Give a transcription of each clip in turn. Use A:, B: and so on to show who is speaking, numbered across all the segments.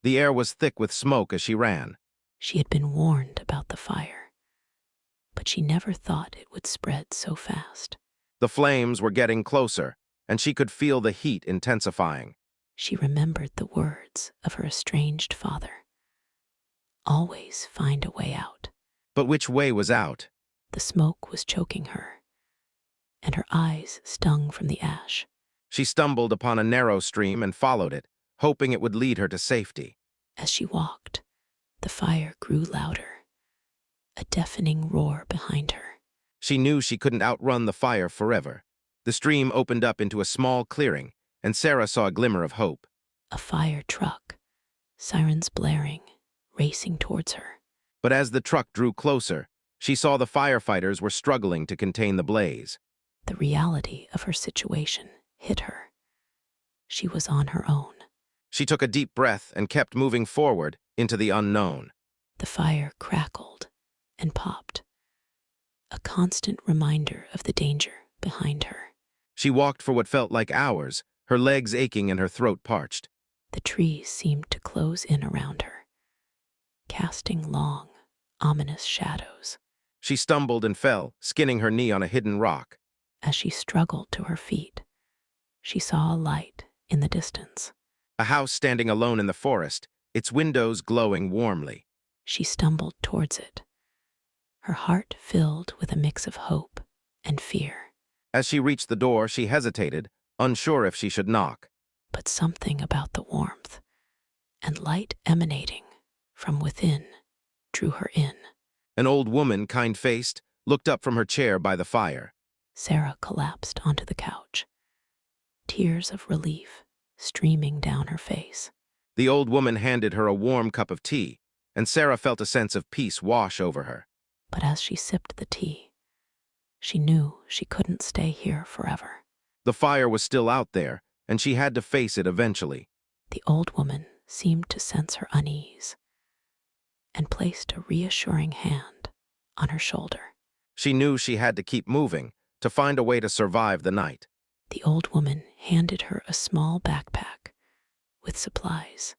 A: The air was thick with smoke as she ran.
B: She had been warned about the fire, but she never thought it would spread so fast.
A: The flames were getting closer, and she could feel the heat intensifying.
B: She remembered the words of her estranged father. Always find a way out.
A: But which way was out?
B: The smoke was choking her, and her eyes stung from the ash.
A: She stumbled upon a narrow stream and followed it, hoping it would lead her to safety.
B: As she walked, the fire grew louder, a deafening roar behind her.
A: She knew she couldn't outrun the fire forever. The stream opened up into a small clearing, and Sarah saw a glimmer of hope.
B: A fire truck, sirens blaring, racing towards her.
A: But as the truck drew closer, she saw the firefighters were struggling to contain the blaze.
B: The reality of her situation hit her. She was on her own.
A: She took a deep breath and kept moving forward into the unknown.
B: The fire crackled and popped, a constant reminder of the danger behind her.
A: She walked for what felt like hours, her legs aching and her throat parched.
B: The trees seemed to close in around her, casting long, ominous shadows.
A: She stumbled and fell, skinning her knee on a hidden rock.
B: As she struggled to her feet, she saw a light in the distance.
A: A house standing alone in the forest, its windows glowing warmly.
B: She stumbled towards it, her heart filled with a mix of hope and fear.
A: As she reached the door, she hesitated, unsure if she should knock.
B: But something about the warmth and light emanating from within drew her in.
A: An old woman, kind-faced, looked up from her chair by the fire.
B: Sarah collapsed onto the couch, tears of relief streaming down her face.
A: The old woman handed her a warm cup of tea, and Sarah felt a sense of peace wash over her.
B: But as she sipped the tea, she knew she couldn't stay here forever.
A: The fire was still out there, and she had to face it eventually.
B: The old woman seemed to sense her unease and placed a reassuring hand on her shoulder.
A: She knew she had to keep moving, to find a way to survive the night.
B: The old woman handed her a small backpack with supplies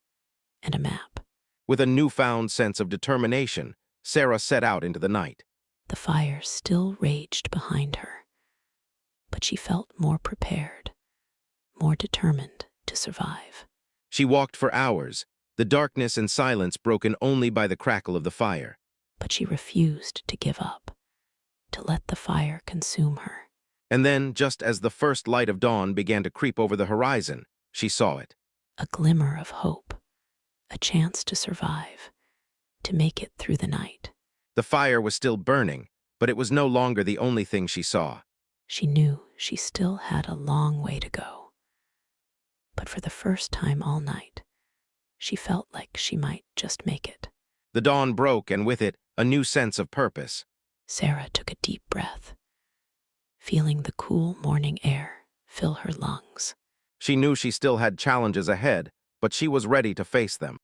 B: and a map.
A: With a newfound sense of determination, Sarah set out into the night.
B: The fire still raged behind her, but she felt more prepared, more determined to survive.
A: She walked for hours, the darkness and silence broken only by the crackle of the fire.
B: But she refused to give up, to let the fire consume her.
A: And then, just as the first light of dawn began to creep over the horizon, she saw it.
B: A glimmer of hope, a chance to survive, to make it through the night.
A: The fire was still burning, but it was no longer the only thing she saw.
B: She knew she still had a long way to go. But for the first time all night, she felt like she might just make it.
A: The dawn broke, and with it, a new sense of purpose.
B: Sarah took a deep breath, feeling the cool morning air fill her lungs.
A: She knew she still had challenges ahead, but she was ready to face them.